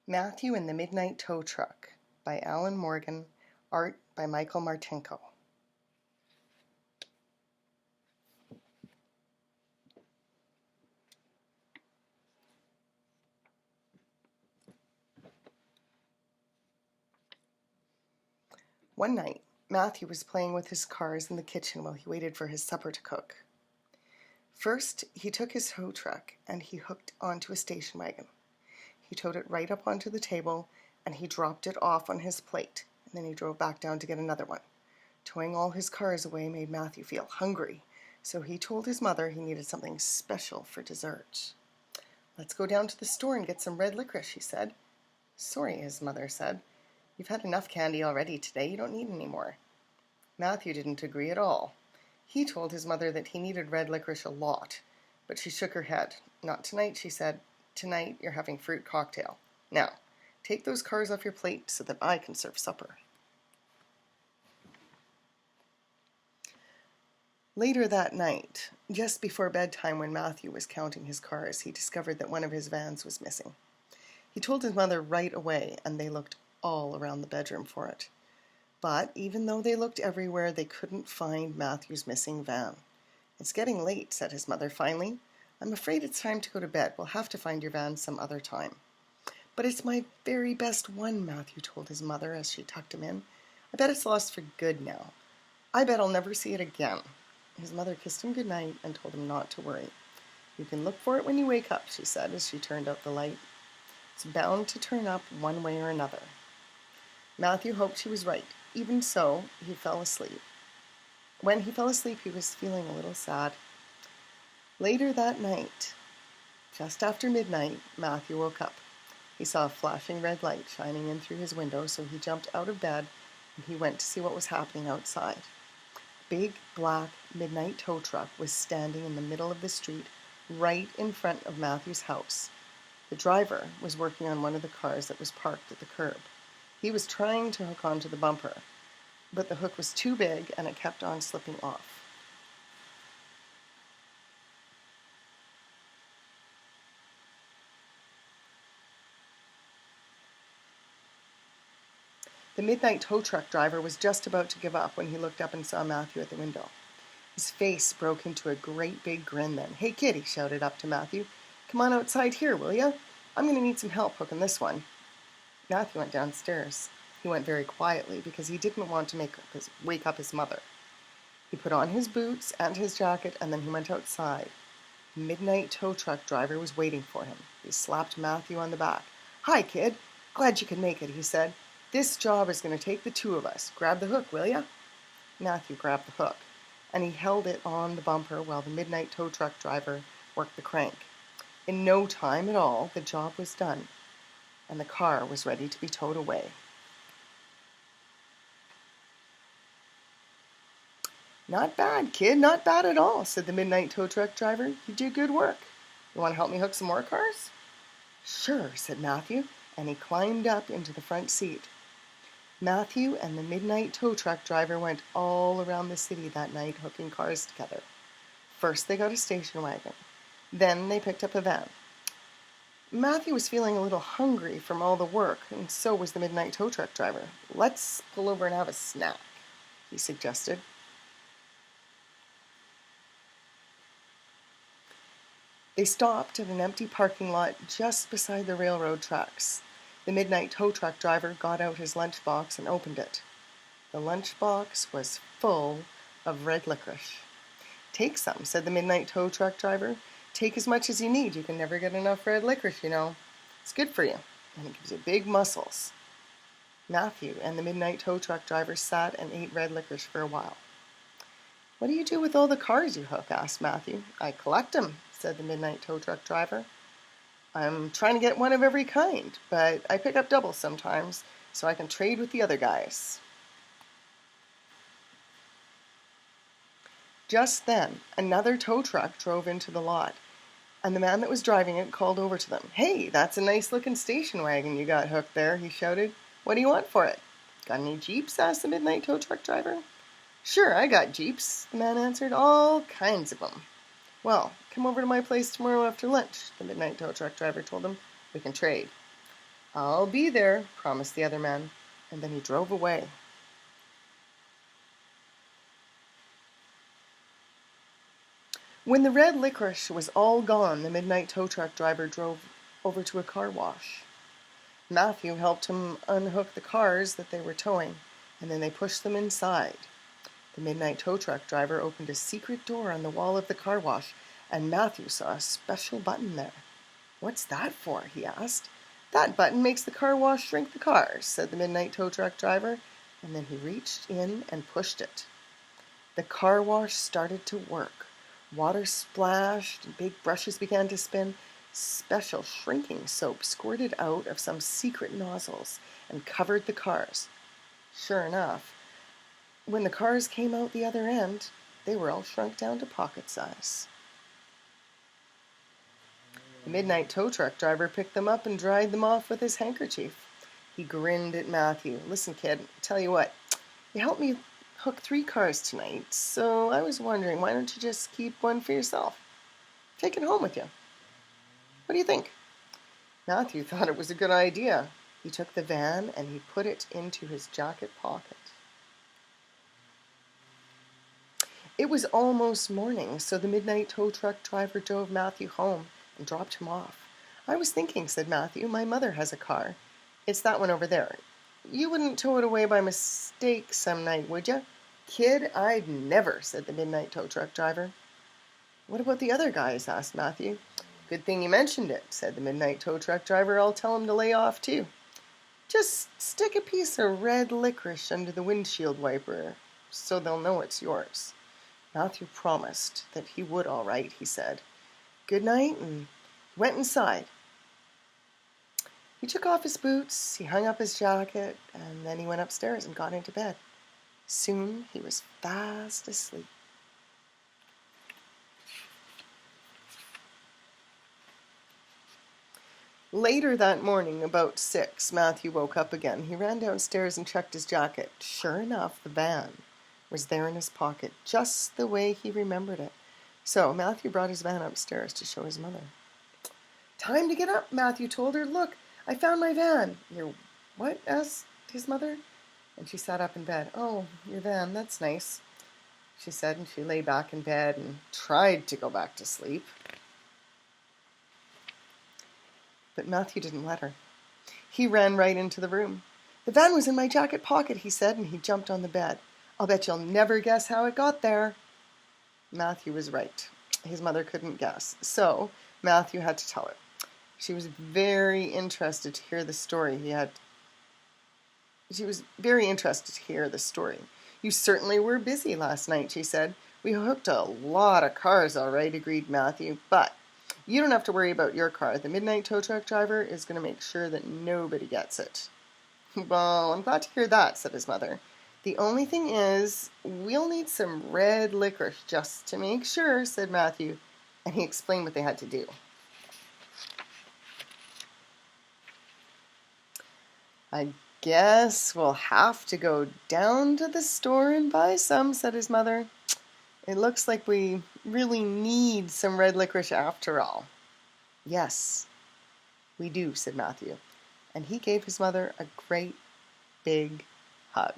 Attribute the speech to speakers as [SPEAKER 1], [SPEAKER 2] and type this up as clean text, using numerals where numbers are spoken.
[SPEAKER 1] Matthew and the Midnight Tow Truck by Alan Morgan, art by Martchenko. One night, Matthew was playing with his cars in the kitchen while he waited for his supper to cook. First, he took his tow truck and he hooked onto a station wagon. He towed it right up onto the table and he dropped it off on his plate, and then he drove back down to get another one. Towing all his cars away made Matthew feel hungry, so he told his mother he needed something special for dessert. "Let's go down to the store and get some red licorice," he said. "Sorry," his mother said. "You've had enough candy already today. You don't need any more." Matthew didn't agree at all. He told his mother that he needed red licorice a lot, but she shook her head. "Not tonight," she said. "Tonight you're having fruit cocktail. Now, take those cars off your plate so that I can serve supper." Later that night, just before bedtime when Matthew was counting his cars, he discovered that one of his vans was missing. He told his mother right away, and they looked all around the bedroom for it. But even though they looked everywhere, they couldn't find Matthew's missing van. "It's getting late," said his mother finally. "I'm afraid it's time to go to bed. We'll have to find your van some other time." "But it's my very best one," Matthew told his mother as she tucked him in. "I bet it's lost for good now. I bet I'll never see it again." His mother kissed him goodnight and told him not to worry. "You can look for it when you wake up," she said as she turned out the light. "It's bound to turn up one way or another." Matthew hoped she was right. Even so, he fell asleep. When he fell asleep, he was feeling a little sad. Later that night, just after midnight, Matthew woke up. He saw a flashing red light shining in through his window, so he jumped out of bed and he went to see what was happening outside. A big, black, midnight tow truck was standing in the middle of the street, right in front of Matthew's house. The driver was working on one of the cars that was parked at the curb. He was trying to hook onto the bumper, but the hook was too big and it kept on slipping off. The midnight tow truck driver was just about to give up when he looked up and saw Matthew at the window. His face broke into a great big grin then. "Hey kid," he shouted up to Matthew, "come on outside here, will ya? I'm going to need some help hooking this one." Matthew went downstairs. He went very quietly because he didn't want to wake up his mother. He put on his boots and his jacket and then he went outside. The midnight tow truck driver was waiting for him. He slapped Matthew on the back. "Hi kid, glad you could make it," he said. "This job is going to take the two of us. Grab the hook, will ya?" Matthew grabbed the hook and he held it on the bumper while the midnight tow truck driver worked the crank. In no time at all, the job was done and the car was ready to be towed away. "Not bad, kid, not bad at all," said the midnight tow truck driver. "You do good work. You want to help me hook some more cars?" "Sure," said Matthew, and he climbed up into the front seat. Matthew and the midnight tow truck driver went all around the city that night hooking cars together. First they got a station wagon. Then they picked up a van. Matthew was feeling a little hungry from all the work, and so was the midnight tow truck driver. "Let's pull over and have a snack," he suggested. They stopped at an empty parking lot just beside the railroad tracks. The midnight tow truck driver got out his lunchbox and opened it. The lunchbox was full of red licorice. "Take some," said the midnight tow truck driver. "Take as much as you need. You can never get enough red licorice, you know. It's good for you, and it gives you big muscles." Matthew and the midnight tow truck driver sat and ate red licorice for a while. "What do you do with all the cars you hook?" asked Matthew. "I collect them," said the midnight tow truck driver. "I'm trying to get one of every kind, but I pick up doubles sometimes so I can trade with the other guys." Just then, another tow truck drove into the lot, and the man that was driving it called over to them. "Hey, that's a nice-looking station wagon you got hooked there," he shouted. "What do you want for it?" "Got any Jeeps?" asked the midnight tow truck driver. "Sure, I got Jeeps," the man answered. "All kinds of them." "Well, come over to my place tomorrow after lunch," the midnight tow truck driver told him. "We can trade." "I'll be there," promised the other man, and then he drove away. When the red licorice was all gone, the midnight tow truck driver drove over to a car wash. Matthew helped him unhook the cars that they were towing, and then they pushed them inside. The midnight tow truck driver opened a secret door on the wall of the car wash, and Matthew saw a special button there. "What's that for?" he asked. "That button makes the car wash shrink the cars," said the midnight tow truck driver, and then he reached in and pushed it. The car wash started to work. Water splashed and big brushes began to spin. Special shrinking soap squirted out of some secret nozzles and covered the cars. Sure enough, when the cars came out the other end, they were all shrunk down to pocket size. The midnight tow truck driver picked them up and dried them off with his handkerchief. He grinned at Matthew. "Listen, kid, tell you what, you helped me hook 3 cars tonight, so I was wondering, why don't you just keep one for yourself? Take it home with you. What do you think?" Matthew thought it was a good idea. He took the van and he put it into his jacket pocket. It was almost morning, so the midnight tow truck driver drove Matthew home and dropped him off. "I was thinking," said Matthew, "my mother has a car. It's that one over there. You wouldn't tow it away by mistake some night, would you?" "Kid, I'd never," said the midnight tow truck driver. "What about the other guys?" asked Matthew. "Good thing you mentioned it," said the midnight tow truck driver. "I'll tell them to lay off too. Just stick a piece of red licorice under the windshield wiper so they'll know it's yours." Matthew promised that he would all right, he said. "Good night," and went inside. He took off his boots, he hung up his jacket, and then he went upstairs and got into bed. Soon he was fast asleep. Later that morning, about 6, Matthew woke up again. He ran downstairs and checked his jacket. Sure enough, the van was there in his pocket, just the way he remembered it. So Matthew brought his van upstairs to show his mother. "Time to get up," Matthew told her. "Look, I found my van." "Your what?" asked his mother. And she sat up in bed. "Oh, your van, that's nice," she said, and she lay back in bed and tried to go back to sleep. But Matthew didn't let her. He ran right into the room. "The van was in my jacket pocket," he said, and he jumped on the bed. "I'll bet you'll never guess how it got there." Matthew was right. His mother couldn't guess, so Matthew had to tell her. She was very interested to hear the story She was very interested to hear the story. "You certainly were busy last night," she said. "We hooked a lot of cars, all right," agreed Matthew. "But you don't have to worry about your car. The midnight tow truck driver is going to make sure that nobody gets it." "Well, I'm glad to hear that," said his mother. "The only thing is, we'll need some red licorice just to make sure," said Matthew, and he explained what they had to do. "I guess we'll have to go down to the store and buy some," said his mother. "It looks like we really need some red licorice after all." "Yes, we do," said Matthew, and he gave his mother a great big hug.